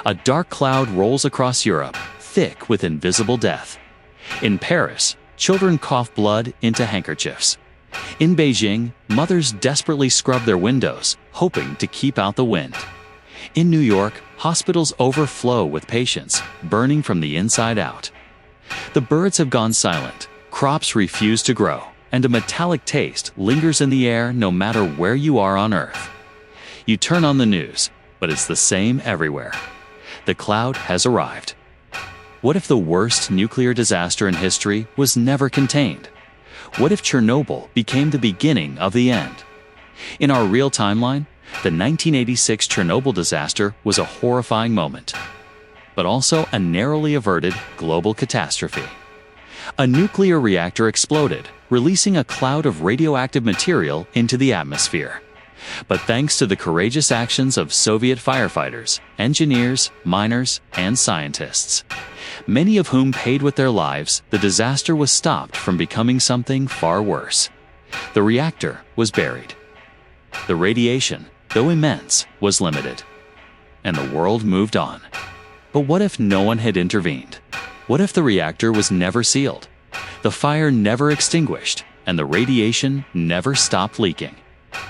A dark cloud rolls across Europe, thick with invisible death. In Paris, children cough blood into handkerchiefs. In Beijing, mothers desperately scrub their windows, hoping to keep out the wind. In New York, hospitals overflow with patients, burning from the inside out. The birds have gone silent, crops refuse to grow, and a metallic taste lingers in the air no matter where you are on Earth. You turn on the news, but it's the same everywhere. The cloud has arrived. What if the worst nuclear disaster in history was never contained? What if Chernobyl became the beginning of the end? In our real timeline, the 1986 Chernobyl disaster was a horrifying moment, but also a narrowly averted global catastrophe. A nuclear reactor exploded, releasing a cloud of radioactive material into the atmosphere. But thanks to the courageous actions of Soviet firefighters, engineers, miners, and scientists, many of whom paid with their lives, the disaster was stopped from becoming something far worse. The reactor was buried. The radiation, though immense, was limited. And the world moved on. But what if no one had intervened? What if the reactor was never sealed? The fire never extinguished, and the radiation never stopped leaking?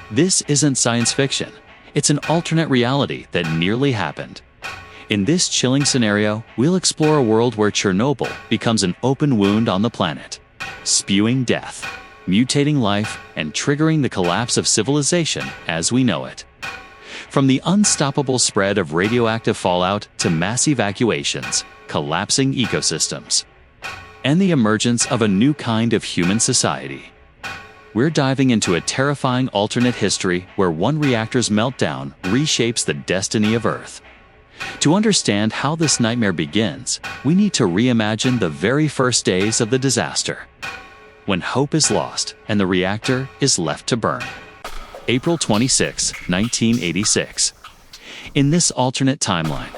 This isn't science fiction. It's an alternate reality that nearly happened. In this chilling scenario, we'll explore a world where Chernobyl becomes an open wound on the planet, spewing death, mutating life, and triggering the collapse of civilization as we know it. From the unstoppable spread of radioactive fallout to mass evacuations, collapsing ecosystems, and the emergence of a new kind of human society. We're diving into a terrifying alternate history where one reactor's meltdown reshapes the destiny of Earth. To understand how this nightmare begins, we need to reimagine the very first days of the disaster, when hope is lost and the reactor is left to burn. April 26, 1986. In this alternate timeline,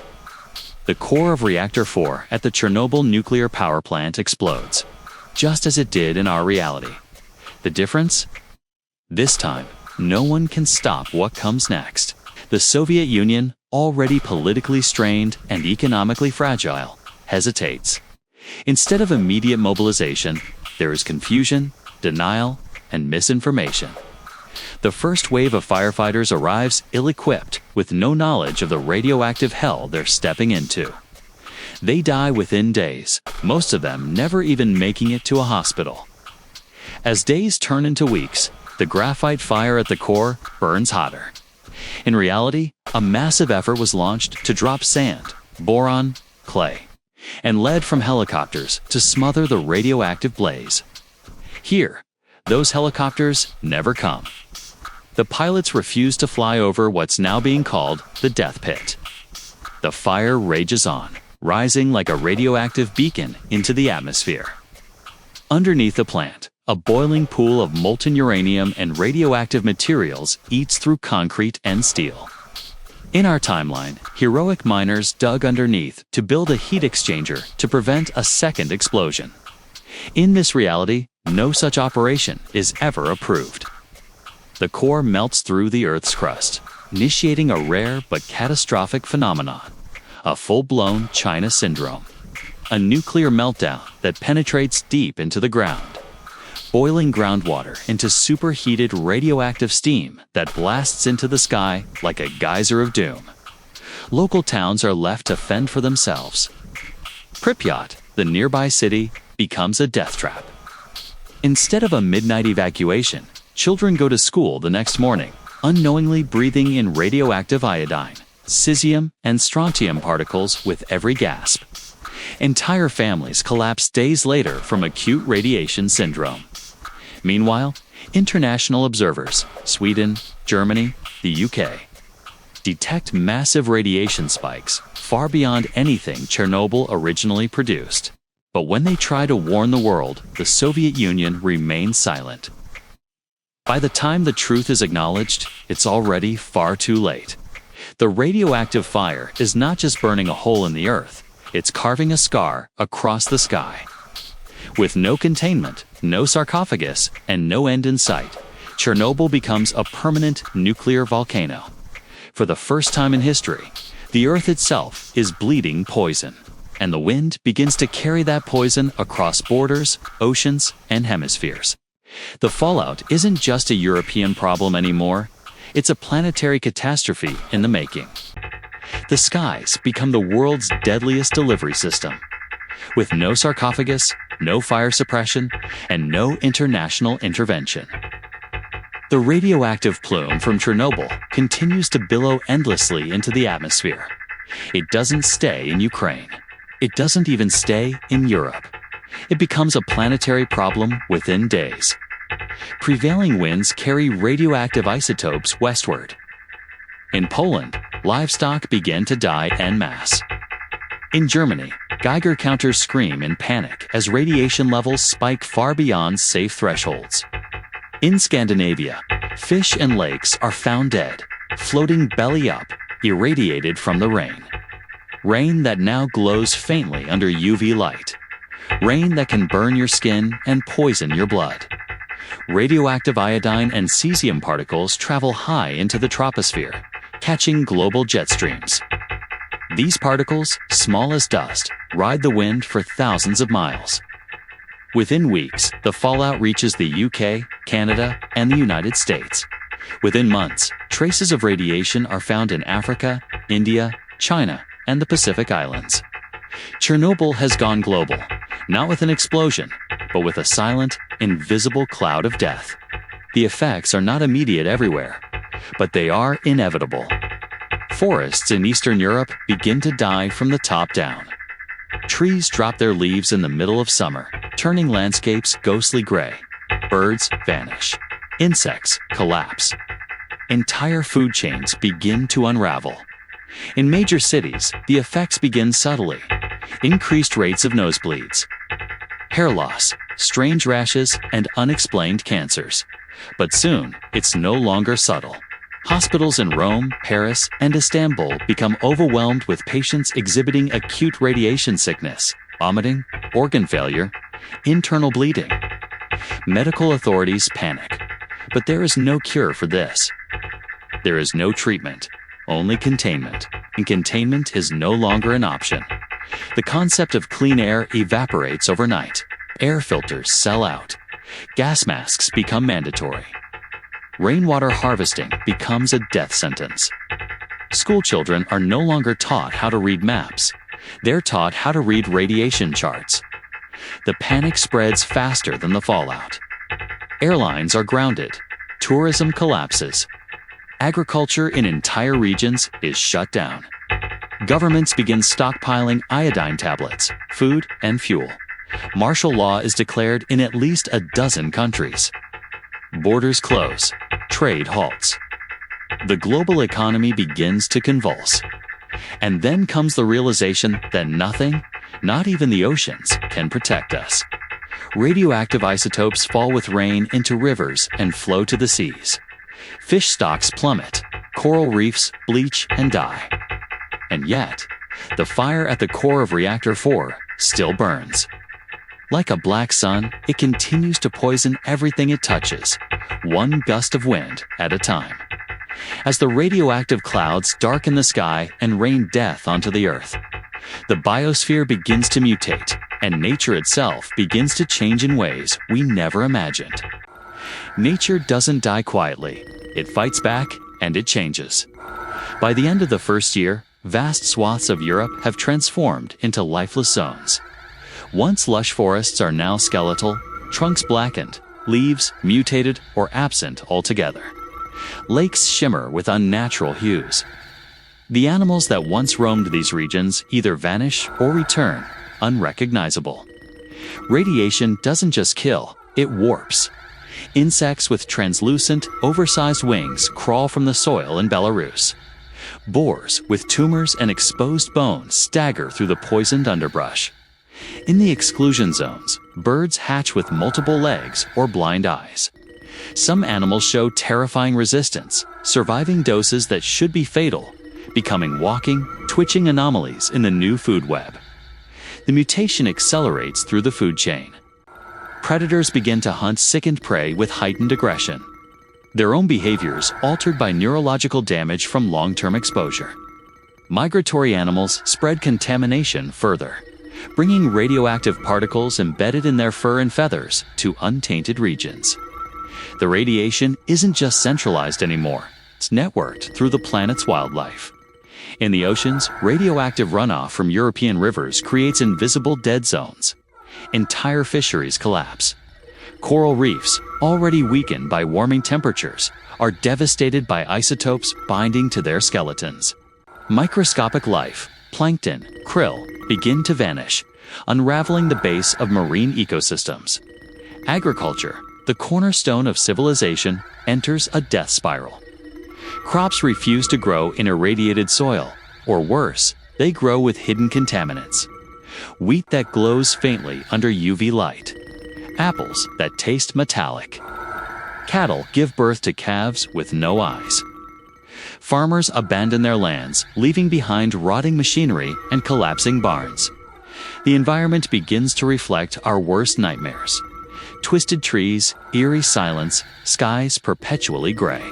the core of Reactor 4 at the Chernobyl nuclear power plant explodes, just as it did in our reality. The difference? This time, no one can stop what comes next. The Soviet Union, already politically strained and economically fragile, hesitates. Instead of immediate mobilization, there is confusion, denial, and misinformation. The first wave of firefighters arrives ill-equipped, with no knowledge of the radioactive hell they're stepping into. They die within days, most of them never even making it to a hospital. As days turn into weeks, the graphite fire at the core burns hotter. In reality, a massive effort was launched to drop sand, boron, clay, and lead from helicopters to smother the radioactive blaze. Here, those helicopters never come. The pilots refuse to fly over what's now being called the death pit. The fire rages on, rising like a radioactive beacon into the atmosphere. Underneath the plant, a boiling pool of molten uranium and radioactive materials eats through concrete and steel. In our timeline, heroic miners dug underneath to build a heat exchanger to prevent a second explosion. In this reality, no such operation is ever approved. The core melts through the Earth's crust, initiating a rare but catastrophic phenomenon, a full-blown China syndrome, a nuclear meltdown that penetrates deep into the ground, boiling groundwater into superheated radioactive steam that blasts into the sky like a geyser of doom. Local towns are left to fend for themselves. Pripyat, the nearby city, becomes a death trap. Instead of a midnight evacuation, children go to school the next morning, unknowingly breathing in radioactive iodine, cesium, and strontium particles with every gasp. Entire families collapse days later from acute radiation syndrome. Meanwhile, international observers, Sweden, Germany, the UK, detect massive radiation spikes far beyond anything Chernobyl originally produced. But when they try to warn the world, the Soviet Union remains silent. By the time the truth is acknowledged, it's already far too late. The radioactive fire is not just burning a hole in the earth, it's carving a scar across the sky. With no containment, no sarcophagus, and no end in sight, Chernobyl becomes a permanent nuclear volcano. For the first time in history, The Earth itself is bleeding poison, and the wind begins to carry that poison across borders, oceans, and hemispheres. The fallout isn't just a European problem anymore, it's a planetary catastrophe in the making. The skies become the world's deadliest delivery system. With no sarcophagus, no fire suppression, and no international intervention. The radioactive plume from Chernobyl continues to billow endlessly into the atmosphere. It doesn't stay in Ukraine. It doesn't even stay in Europe. It becomes a planetary problem within days. Prevailing winds carry radioactive isotopes westward. In Poland, livestock began to die en masse. In Germany, Geiger counters scream in panic as radiation levels spike far beyond safe thresholds. In Scandinavia, fish and lakes are found dead, floating belly up, irradiated from the rain. Rain that now glows faintly under UV light. Rain that can burn your skin and poison your blood. Radioactive iodine and cesium particles travel high into the troposphere, catching global jet streams. These particles, small as dust, ride the wind for thousands of miles. Within weeks, the fallout reaches the UK, Canada, and the United States. Within months, traces of radiation are found in Africa, India, China, and the Pacific Islands. Chernobyl has gone global, not with an explosion, but with a silent, invisible cloud of death. The effects are not immediate everywhere, but they are inevitable. Forests in Eastern Europe begin to die from the top down. Trees drop their leaves in the middle of summer, turning landscapes ghostly gray. Birds vanish. Insects collapse. Entire food chains begin to unravel. In major cities, the effects begin subtly. Increased rates of nosebleeds, hair loss, strange rashes, and unexplained cancers. But soon, it's no longer subtle. Hospitals in Rome, Paris, and Istanbul become overwhelmed with patients exhibiting acute radiation sickness, vomiting, organ failure, internal bleeding. Medical authorities panic, but there is no cure for this. There is no treatment, only containment, and containment is no longer an option. The concept of clean air evaporates overnight. Air filters sell out. Gas masks become mandatory. Rainwater harvesting becomes a death sentence. School children are no longer taught how to read maps. They're taught how to read radiation charts. The panic spreads faster than the fallout. Airlines are grounded. Tourism collapses. Agriculture in entire regions is shut down. Governments begin stockpiling iodine tablets, food, and fuel. Martial law is declared in at least a dozen countries. Borders close. Trade halts. The global economy begins to convulse. And then comes the realization that nothing, not even the oceans, can protect us. Radioactive isotopes fall with rain into rivers and flow to the seas. Fish stocks plummet, coral reefs bleach and die. And yet, the fire at the core of Reactor 4 still burns. Like a black sun, it continues to poison everything it touches, one gust of wind at a time. As the radioactive clouds darken the sky and rain death onto the Earth, the biosphere begins to mutate, and nature itself begins to change in ways we never imagined. Nature doesn't die quietly. It fights back, and it changes. By the end of the first year, vast swaths of Europe have transformed into lifeless zones. Once lush forests are now skeletal, trunks blackened, leaves mutated or absent altogether. Lakes shimmer with unnatural hues. The animals that once roamed these regions either vanish or return, unrecognizable. Radiation doesn't just kill, it warps. Insects with translucent, oversized wings crawl from the soil in Belarus. Boars with tumors and exposed bones stagger through the poisoned underbrush. In the exclusion zones, birds hatch with multiple legs or blind eyes. Some animals show terrifying resistance, surviving doses that should be fatal, becoming walking, twitching anomalies in the new food web. The mutation accelerates through the food chain. Predators begin to hunt sickened prey with heightened aggression. Their own behaviors altered by neurological damage from long-term exposure. Migratory animals spread contamination further, bringing radioactive particles embedded in their fur and feathers to untainted regions. The radiation isn't just centralized anymore, it's networked through the planet's wildlife. In the oceans, radioactive runoff from European rivers creates invisible dead zones. Entire fisheries collapse. Coral reefs, already weakened by warming temperatures, are devastated by isotopes binding to their skeletons. Microscopic life, plankton, krill, begin to vanish, unraveling the base of marine ecosystems. Agriculture, the cornerstone of civilization, enters a death spiral. Crops refuse to grow in irradiated soil, or worse, they grow with hidden contaminants. Wheat that glows faintly under UV light. Apples that taste metallic. Cattle give birth to calves with no eyes. Farmers abandon their lands, leaving behind rotting machinery and collapsing barns. The environment begins to reflect our worst nightmares. Twisted trees, eerie silence, skies perpetually gray.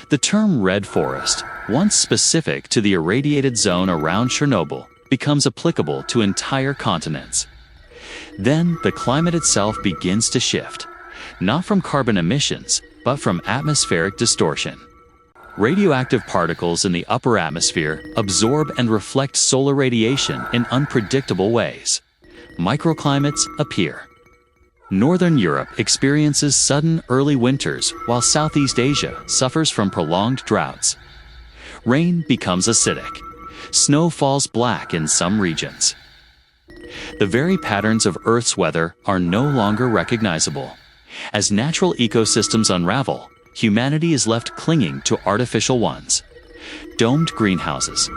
The term red forest, once specific to the irradiated zone around Chernobyl, becomes applicable to entire continents. Then the climate itself begins to shift, not from carbon emissions, but from atmospheric distortion. Radioactive particles in the upper atmosphere absorb and reflect solar radiation in unpredictable ways. Microclimates appear. Northern Europe experiences sudden early winters, while Southeast Asia suffers from prolonged droughts. Rain becomes acidic. Snow falls black in some regions. The very patterns of Earth's weather are no longer recognizable. As natural ecosystems unravel, humanity is left clinging to artificial ones. Domed greenhouses,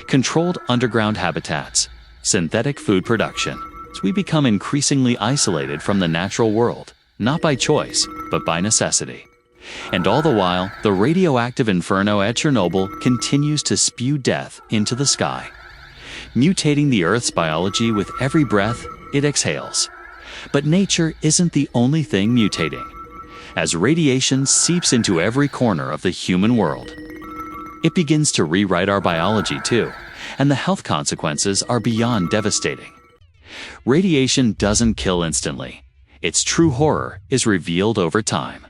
controlled underground habitats, synthetic food production. We become increasingly isolated from the natural world, not by choice, but by necessity. And all the while, the radioactive inferno at Chernobyl continues to spew death into the sky, mutating the Earth's biology with every breath it exhales. But nature isn't the only thing mutating. As radiation seeps into every corner of the human world, it begins to rewrite our biology too, and the health consequences are beyond devastating. Radiation doesn't kill instantly. Its true horror is revealed over time.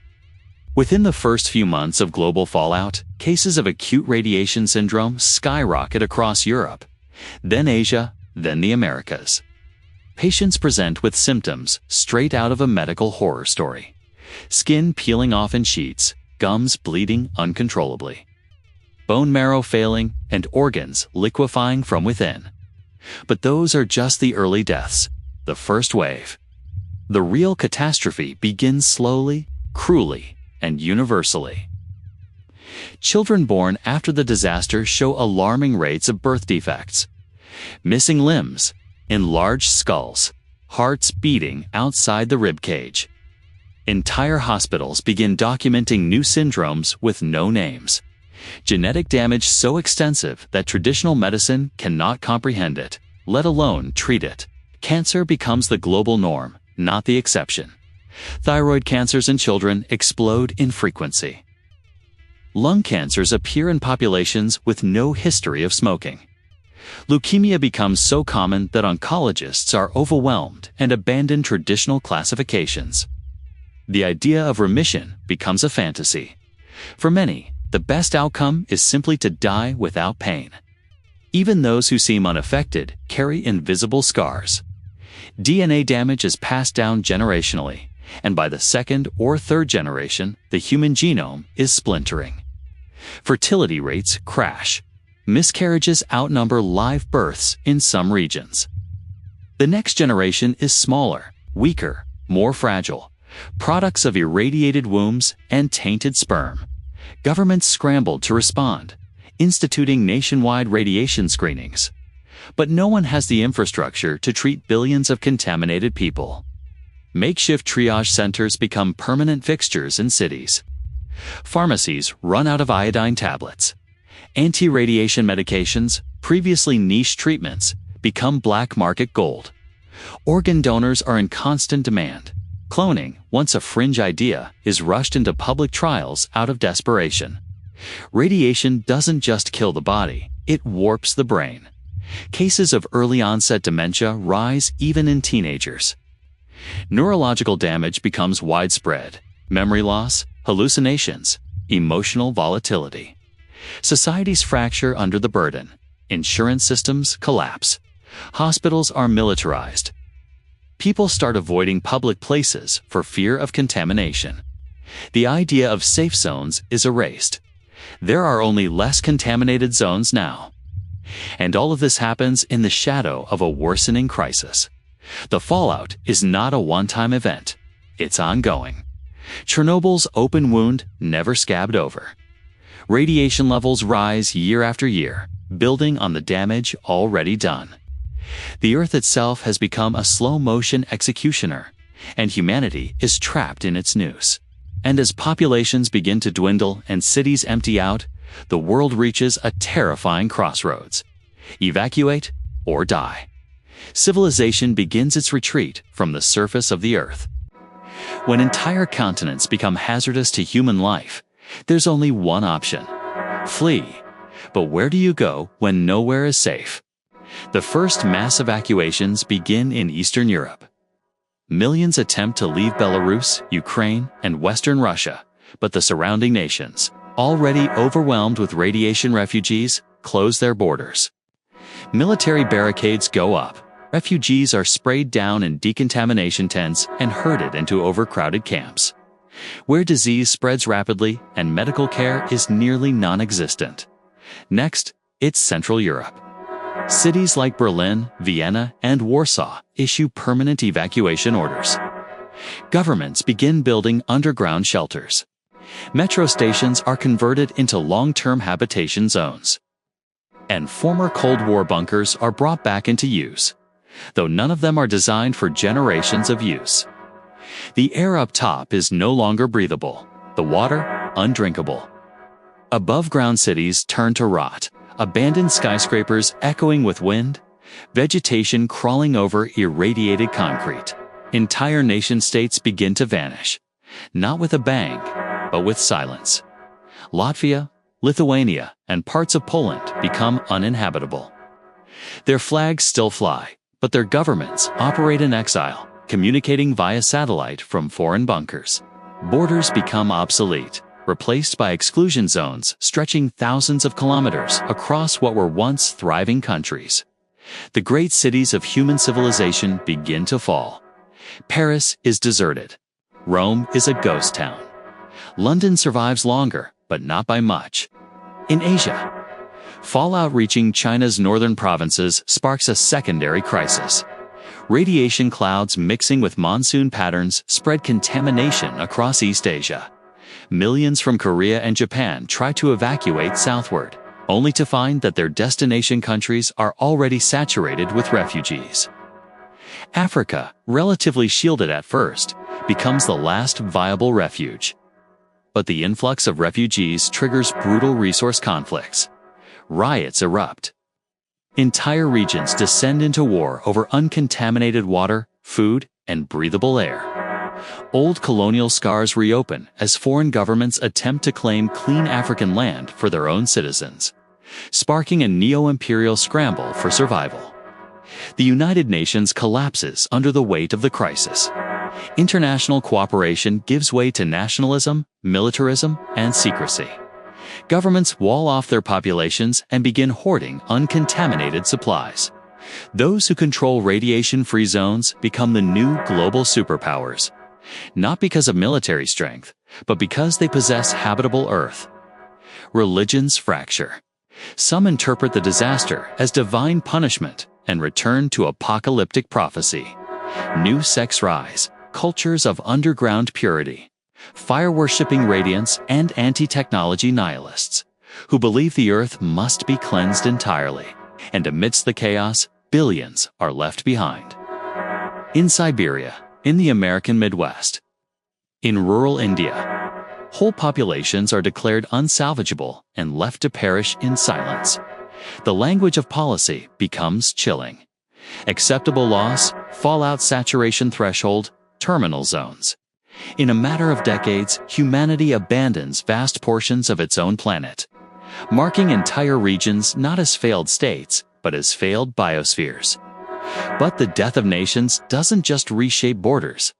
Within the first few months of global fallout, cases of acute radiation syndrome skyrocket across Europe, then Asia, then the Americas. Patients present with symptoms straight out of a medical horror story. Skin peeling off in sheets, gums bleeding uncontrollably, bone marrow failing, and organs liquefying from within. But those are just the early deaths, the first wave. The real catastrophe begins slowly, cruelly, and universally. Children born after the disaster show alarming rates of birth defects. Missing limbs, enlarged skulls, hearts beating outside the rib cage. Entire hospitals begin documenting new syndromes with no names. Genetic damage so extensive that traditional medicine cannot comprehend it, let alone treat it. Cancer becomes the global norm, not the exception. Thyroid cancers in children explode in frequency. Lung cancers appear in populations with no history of smoking. Leukemia becomes so common that oncologists are overwhelmed and abandon traditional classifications. The idea of remission becomes a fantasy. For many, the best outcome is simply to die without pain. Even those who seem unaffected carry invisible scars. DNA damage is passed down generationally, and by the second or third generation, the human genome is splintering. Fertility rates crash. Miscarriages outnumber live births in some regions. The next generation is smaller, weaker, more fragile, products of irradiated wombs and tainted sperm. Governments scrambled to respond, instituting nationwide radiation screenings. But no one has the infrastructure to treat billions of contaminated people. Makeshift triage centers become permanent fixtures in cities. Pharmacies run out of iodine tablets. Anti-radiation medications, previously niche treatments, become black market gold. Organ donors are in constant demand. Cloning, once a fringe idea, is rushed into public trials out of desperation. Radiation doesn't just kill the body, it warps the brain. Cases of early-onset dementia rise even in teenagers. Neurological damage becomes widespread. Memory loss, hallucinations, emotional volatility. Societies fracture under the burden. Insurance systems collapse. Hospitals are militarized. People start avoiding public places for fear of contamination. The idea of safe zones is erased. There are only less contaminated zones now. And all of this happens in the shadow of a worsening crisis. The fallout is not a one-time event. It's ongoing. Chernobyl's open wound never scabbed over. Radiation levels rise year after year, building on the damage already done. The Earth itself has become a slow-motion executioner, and humanity is trapped in its noose. And as populations begin to dwindle and cities empty out, the world reaches a terrifying crossroads. Evacuate or die. Civilization begins its retreat from the surface of the Earth. When entire continents become hazardous to human life, there's only one option: flee. But where do you go when nowhere is safe? The first mass evacuations begin in Eastern Europe. Millions attempt to leave Belarus, Ukraine, and Western Russia, but the surrounding nations, already overwhelmed with radiation refugees, close their borders. Military barricades go up. Refugees are sprayed down in decontamination tents and herded into overcrowded camps, where disease spreads rapidly and medical care is nearly non-existent. Next, it's Central Europe. Cities like Berlin, Vienna, and Warsaw issue permanent evacuation orders. Governments begin building underground shelters. Metro stations are converted into long-term habitation zones. And former Cold War bunkers are brought back into use, though none of them are designed for generations of use. The air up top is no longer breathable, the water undrinkable. Above-ground cities turn to rot, abandoned skyscrapers echoing with wind, vegetation crawling over irradiated concrete. Entire nation-states begin to vanish, not with a bang, but with silence. Latvia, Lithuania, and parts of Poland become uninhabitable. Their flags still fly, but their governments operate in exile, communicating via satellite from foreign bunkers. Borders become obsolete, replaced by exclusion zones stretching thousands of kilometers across what were once thriving countries. The great cities of human civilization begin to fall. Paris is deserted. Rome is a ghost town. London survives longer, but not by much. In Asia, fallout reaching China's northern provinces sparks a secondary crisis. Radiation clouds mixing with monsoon patterns spread contamination across East Asia. Millions from Korea and Japan try to evacuate southward, only to find that their destination countries are already saturated with refugees. Africa, relatively shielded at first, becomes the last viable refuge. But the influx of refugees triggers brutal resource conflicts. Riots erupt. Entire regions descend into war over uncontaminated water, food, and breathable air. Old colonial scars reopen as foreign governments attempt to claim clean African land for their own citizens, sparking a neo-imperial scramble for survival. The United Nations collapses under the weight of the crisis. International cooperation gives way to nationalism, militarism, and secrecy. Governments wall off their populations and begin hoarding uncontaminated supplies. Those who control radiation-free zones become the new global superpowers, not because of military strength, but because they possess habitable Earth. Religions fracture. Some interpret the disaster as divine punishment and return to apocalyptic prophecy. New sects rise, cultures of underground purity, fire-worshipping radiance, and anti-technology nihilists, who believe the Earth must be cleansed entirely. And amidst the chaos, billions are left behind. In Siberia, in the American Midwest, in rural India, whole populations are declared unsalvageable and left to perish in silence. The language of policy becomes chilling. Acceptable loss, fallout saturation threshold, terminal zones. In a matter of decades, humanity abandons vast portions of its own planet, marking entire regions not as failed states, but as failed biospheres. But the death of nations doesn't just reshape borders.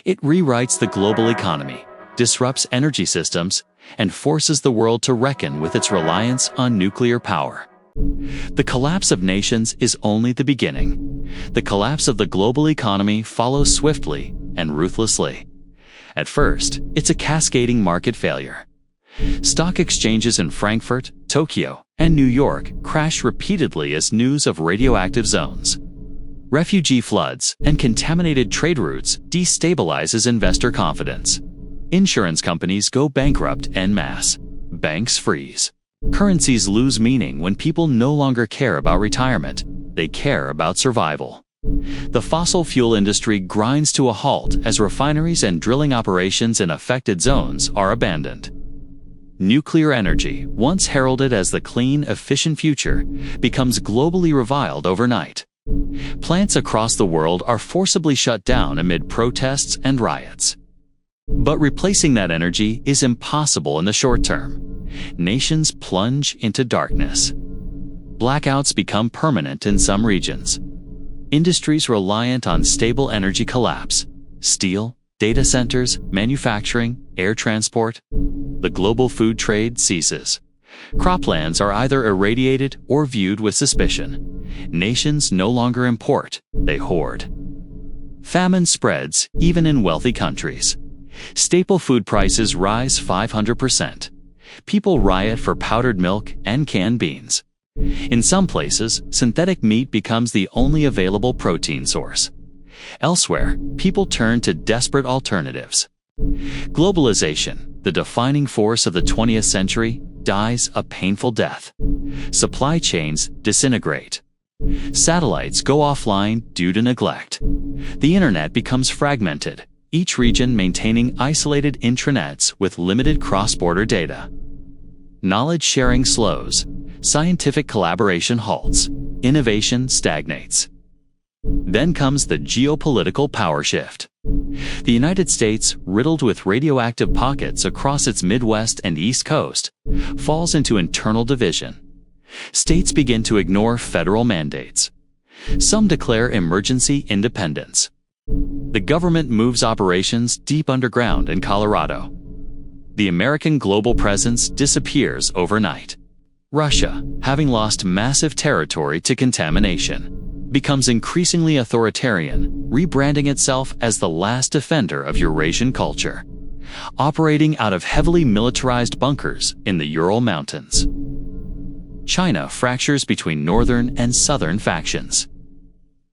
It rewrites the global economy, disrupts energy systems, and forces the world to reckon with its reliance on nuclear power. The collapse of nations is only the beginning. The collapse of the global economy follows swiftly and ruthlessly. At first, it's a cascading market failure. Stock exchanges in Frankfurt, Tokyo, and New York crash repeatedly as news of radioactive zones. Refugee floods and contaminated trade routes destabilizes investor confidence. Insurance companies go bankrupt en masse. Banks freeze. Currencies lose meaning when people no longer care about retirement. They care about survival. The fossil fuel industry grinds to a halt as refineries and drilling operations in affected zones are abandoned. Nuclear energy, once heralded as the clean, efficient future, becomes globally reviled overnight. Plants across the world are forcibly shut down amid protests and riots. But replacing that energy is impossible in the short term. Nations plunge into darkness. Blackouts become permanent in some regions. Industries reliant on stable energy collapse. Steel, data centers, manufacturing, air transport. The global food trade ceases. Croplands are either irradiated or viewed with suspicion. Nations no longer import, they hoard. Famine spreads even in wealthy countries. Staple food prices rise 500%. People riot for powdered milk and canned beans. In some places, synthetic meat becomes the only available protein source. Elsewhere, people turn to desperate alternatives. Globalization, the defining force of the 20th century, dies a painful death. Supply chains disintegrate. Satellites go offline due to neglect. The internet becomes fragmented, each region maintaining isolated intranets with limited cross-border data. Knowledge sharing slows. Scientific collaboration halts. Innovation stagnates. Then comes the geopolitical power shift. The United States, riddled with radioactive pockets across its Midwest and East Coast, falls into internal division. States begin to ignore federal mandates. Some declare emergency independence. The government moves operations deep underground in Colorado. The American global presence disappears overnight. Russia, having lost massive territory to contamination, becomes increasingly authoritarian, rebranding itself as the last defender of Eurasian culture, operating out of heavily militarized bunkers in the Ural Mountains. China fractures between northern and southern factions,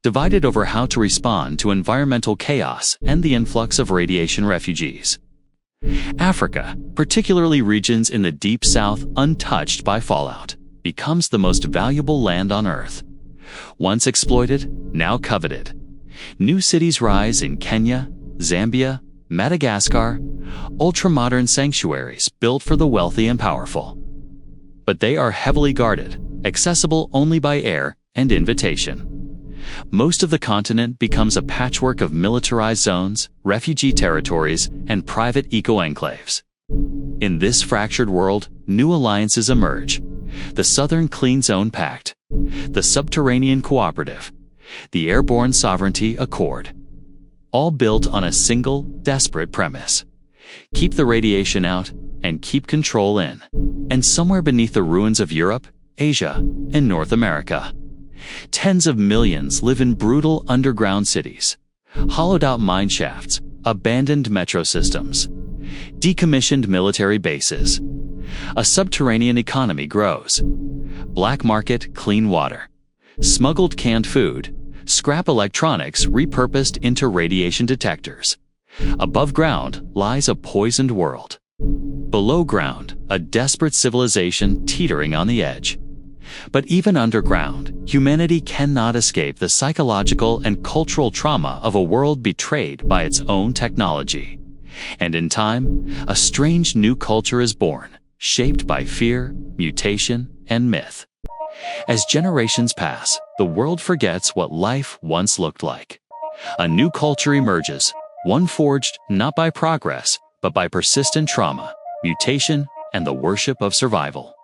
divided over how to respond to environmental chaos and the influx of radiation refugees. Africa, particularly regions in the deep south untouched by fallout, becomes the most valuable land on Earth. Once exploited, now coveted. New cities rise in Kenya, Zambia, Madagascar, ultra-modern sanctuaries built for the wealthy and powerful. But they are heavily guarded, accessible only by air and invitation. Most of the continent becomes a patchwork of militarized zones, refugee territories, and private eco-enclaves. In this fractured world, new alliances emerge. The Southern Clean Zone Pact, the Subterranean Cooperative, the Airborne Sovereignty Accord. All built on a single, desperate premise. Keep the radiation out and keep control in. And somewhere beneath the ruins of Europe, Asia, and North America, tens of millions live in brutal underground cities, hollowed-out mine shafts, abandoned metro systems, decommissioned military bases. A subterranean economy grows. Black market clean water, smuggled canned food, scrap electronics repurposed into radiation detectors. Above ground lies a poisoned world. Below ground, a desperate civilization teetering on the edge. But even underground, humanity cannot escape the psychological and cultural trauma of a world betrayed by its own technology. And in time, a strange new culture is born, shaped by fear, mutation, and myth. As generations pass, the world forgets what life once looked like. A new culture emerges, one forged not by progress, but by persistent trauma, mutation, and the worship of survival.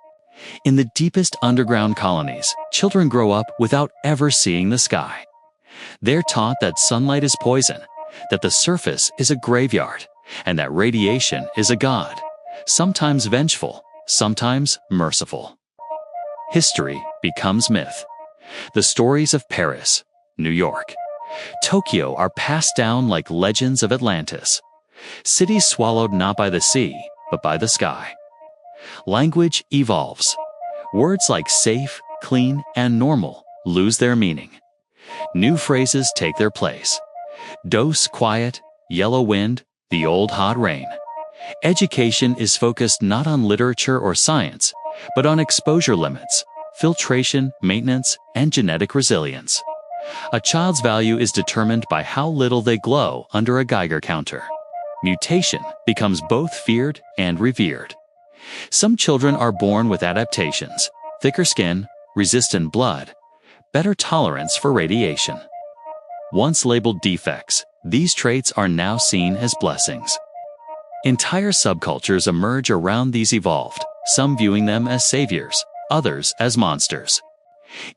In the deepest underground colonies, children grow up without ever seeing the sky. They're taught that sunlight is poison, that the surface is a graveyard, and that radiation is a god, sometimes vengeful, sometimes merciful. History becomes myth. The stories of Paris, New York, Tokyo are passed down like legends of Atlantis. Cities swallowed not by the sea, but by the sky. Language evolves. Words like safe, clean, and normal lose their meaning. New phrases take their place. Dose quiet, yellow wind, the old hot rain. Education is focused not on literature or science, but on exposure limits, filtration, maintenance, and genetic resilience. A child's value is determined by how little they glow under a Geiger counter. Mutation becomes both feared and revered. Some children are born with adaptations, thicker skin, resistant blood, better tolerance for radiation. Once labeled defects, these traits are now seen as blessings. Entire subcultures emerge around these evolved, some viewing them as saviors, others as monsters.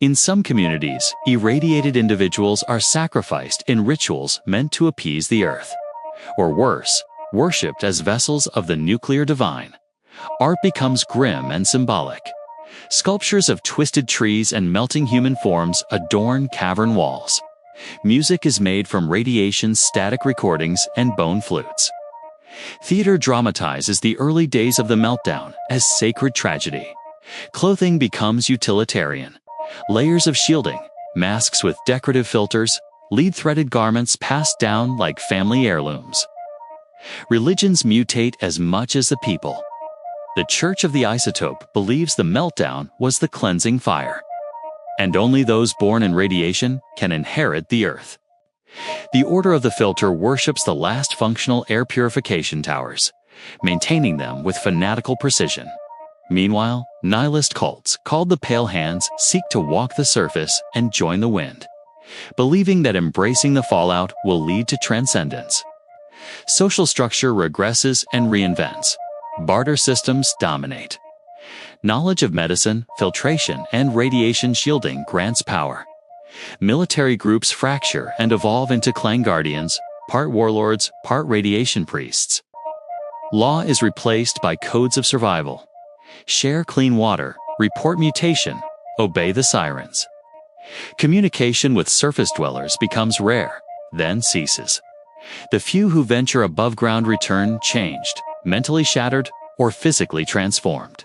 In some communities, irradiated individuals are sacrificed in rituals meant to appease the earth. Or worse, worshipped as vessels of the nuclear divine. Art becomes grim and symbolic. Sculptures of twisted trees and melting human forms adorn cavern walls. Music is made from radiation's static recordings and bone flutes. Theater dramatizes the early days of the meltdown as sacred tragedy. Clothing becomes utilitarian. Layers of shielding, masks with decorative filters, lead-threaded garments passed down like family heirlooms. Religions mutate as much as the people. The Church of the Isotope believes the meltdown was the cleansing fire. And only those born in radiation can inherit the earth. The Order of the Filter worships the last functional air purification towers, maintaining them with fanatical precision. Meanwhile, nihilist cults called the Pale Hands seek to walk the surface and join the wind, believing that embracing the fallout will lead to transcendence. Social structure regresses and reinvents. Barter systems dominate. Knowledge of medicine, filtration, and radiation shielding grants power. Military groups fracture and evolve into clan guardians, part warlords, part radiation priests. Law is replaced by codes of survival. Share clean water, report mutation, obey the sirens. Communication with surface dwellers becomes rare, then ceases. The few who venture above ground return changed, mentally shattered, or physically transformed.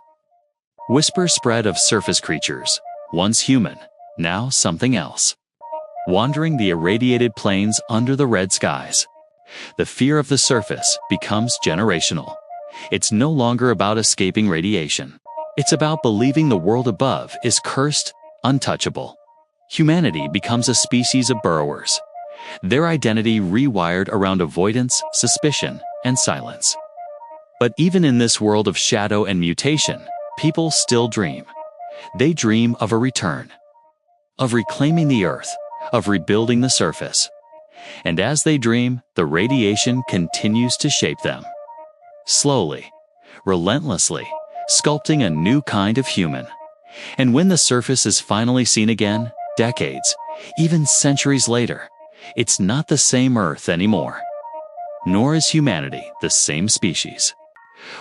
Whisper spread of surface creatures, once human, now something else. Wandering the irradiated plains under the red skies. The fear of the surface becomes generational. It's no longer about escaping radiation. It's about believing the world above is cursed, untouchable. Humanity becomes a species of burrowers. Their identity rewired around avoidance, suspicion, and silence. But even in this world of shadow and mutation, people still dream. They dream of a return, of reclaiming the earth, of rebuilding the surface. And as they dream, the radiation continues to shape them. Slowly, relentlessly, sculpting a new kind of human. And when the surface is finally seen again, decades, even centuries later, it's not the same Earth anymore. Nor is humanity the same species.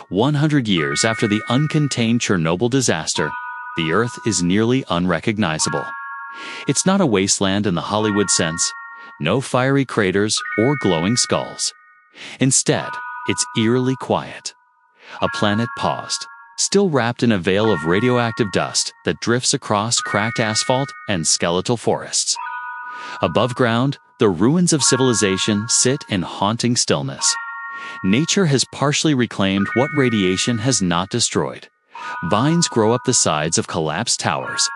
100 years after the uncontained Chernobyl disaster, the Earth is nearly unrecognizable. It's not a wasteland in the Hollywood sense, no fiery craters or glowing skulls. Instead, it's eerily quiet. A planet paused, still wrapped in a veil of radioactive dust that drifts across cracked asphalt and skeletal forests. Above ground, the ruins of civilization sit in haunting stillness. Nature has partially reclaimed what radiation has not destroyed. Vines grow up the sides of collapsed towers.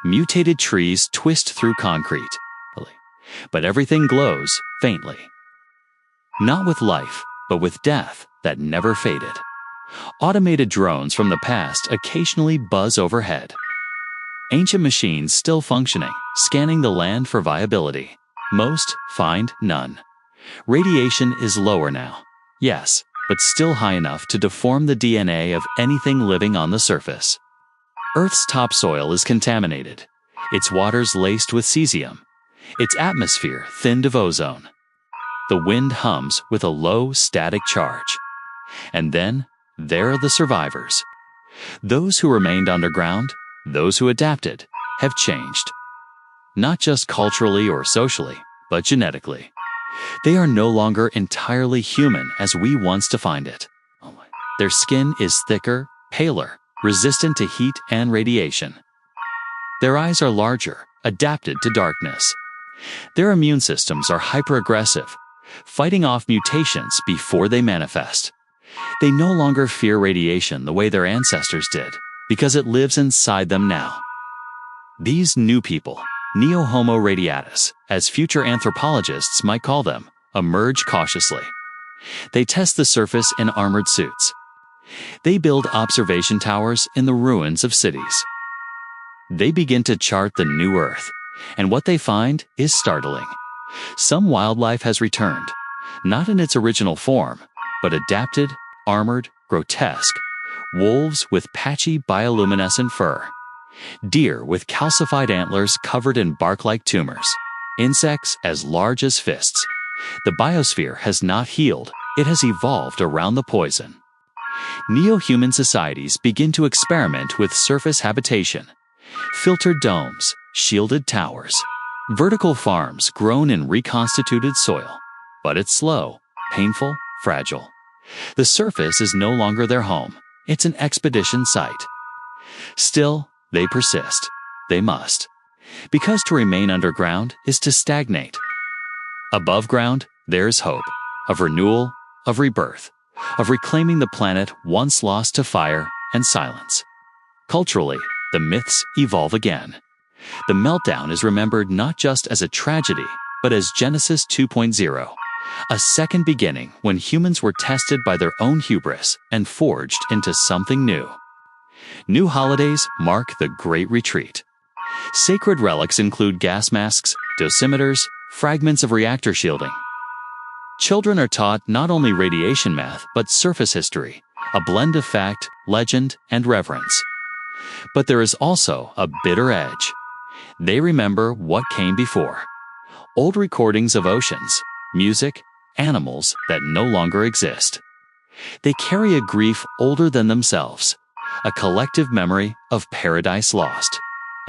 Mutated trees twist through concrete. But everything glows faintly. Not with life, but with death that never faded. Automated drones from the past occasionally buzz overhead. Ancient machines still functioning, scanning the land for viability. Most find none. Radiation is lower now, yes, but still high enough to deform the DNA of anything living on the surface. Earth's topsoil is contaminated, its waters laced with cesium, its atmosphere thinned of ozone. The wind hums with a low static charge. And then, there are the survivors. Those who remained underground, those who adapted, have changed. Not just culturally or socially, but genetically. They are no longer entirely human as we once defined it. Their skin is thicker, paler, resistant to heat and radiation. Their eyes are larger, adapted to darkness. Their immune systems are hyperaggressive, fighting off mutations before they manifest. They no longer fear radiation the way their ancestors did, because it lives inside them now. These new people, Neo-Homo radiatus, as future anthropologists might call them, emerge cautiously. They test the surface in armored suits. They build observation towers in the ruins of cities. They begin to chart the new Earth, and what they find is startling. Some wildlife has returned, not in its original form, but adapted, armored, grotesque. Wolves with patchy bioluminescent fur. Deer with calcified antlers covered in bark-like tumors. Insects as large as fists. The biosphere has not healed, it has evolved around the poison. Neo-human societies begin to experiment with surface habitation. Filtered domes, shielded towers. Vertical farms grown in reconstituted soil. But it's slow, painful, fragile. The surface is no longer their home. It's an expedition site. Still, they persist. They must. Because to remain underground is to stagnate. Above ground, there is hope. Of renewal, of rebirth. Of reclaiming the planet once lost to fire and silence. Culturally, the myths evolve again. The meltdown is remembered not just as a tragedy, but as Genesis 2.0. A second beginning when humans were tested by their own hubris and forged into something new. New holidays mark the Great Retreat. Sacred relics include gas masks, dosimeters, fragments of reactor shielding. Children are taught not only radiation math, but surface history, a blend of fact, legend, and reverence. But there is also a bitter edge. They remember what came before. Old recordings of oceans, music, animals that no longer exist. They carry a grief older than themselves, a collective memory of paradise lost,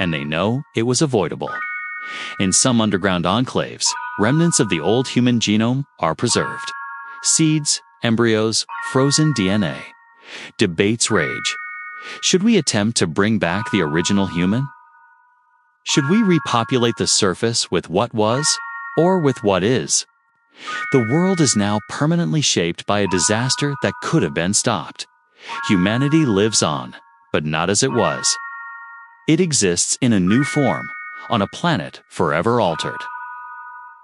and they know it was avoidable. In some underground enclaves, remnants of the old human genome are preserved. Seeds, embryos, frozen DNA. Debates rage. Should we attempt to bring back the original human? Should we repopulate the surface with what was, or with what is? The world is now permanently shaped by a disaster that could have been stopped. Humanity lives on, but not as it was. It exists in a new form, on a planet forever altered.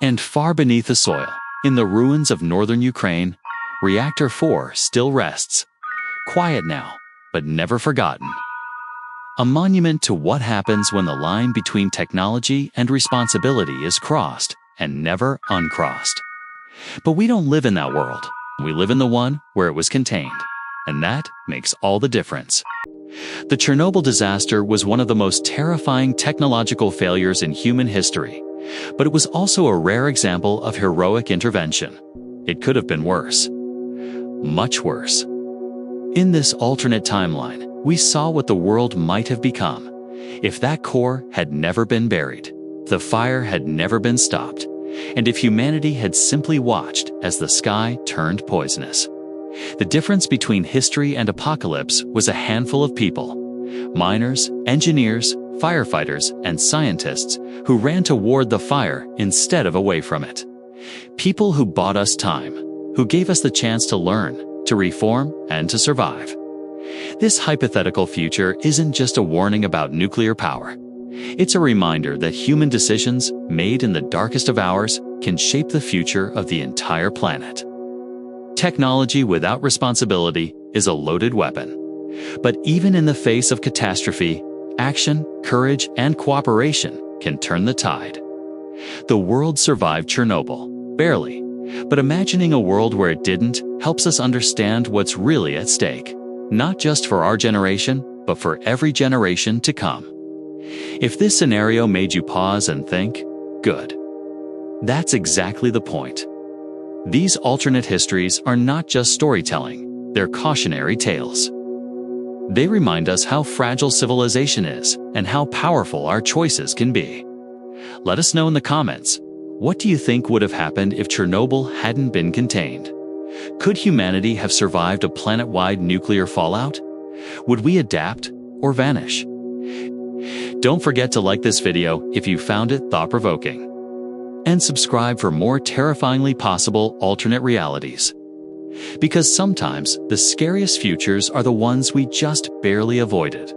And far beneath the soil, in the ruins of northern Ukraine, Reactor 4 still rests. Quiet now, but never forgotten. A monument to what happens when the line between technology and responsibility is crossed and never uncrossed. But we don't live in that world. We live in the one where it was contained. And that makes all the difference. The Chernobyl disaster was one of the most terrifying technological failures in human history, but it was also a rare example of heroic intervention. It could have been worse. Much worse. In this alternate timeline, we saw what the world might have become if that core had never been buried, the fire had never been stopped, and if humanity had simply watched as the sky turned poisonous. The difference between history and apocalypse was a handful of people, miners, engineers, firefighters, and scientists who ran toward the fire instead of away from it. People who bought us time, who gave us the chance to learn, to reform, and to survive. This hypothetical future isn't just a warning about nuclear power. It's a reminder that human decisions made in the darkest of hours can shape the future of the entire planet. Technology without responsibility is a loaded weapon. But even in the face of catastrophe, action, courage, and cooperation can turn the tide. The world survived Chernobyl, barely, But imagining a world where it didn't helps us understand what's really at stake, not just for our generation, but for every generation to come. If this scenario made you pause and think, good. That's exactly the point. These alternate histories are not just storytelling, they're cautionary tales. They remind us how fragile civilization is and how powerful our choices can be. Let us know in the comments, what do you think would have happened if Chernobyl hadn't been contained? Could humanity have survived a planet-wide nuclear fallout? Would we adapt or vanish? Don't forget to like this video if you found it thought-provoking. And subscribe for more terrifyingly possible alternate realities. Because sometimes the scariest futures are the ones we just barely avoided.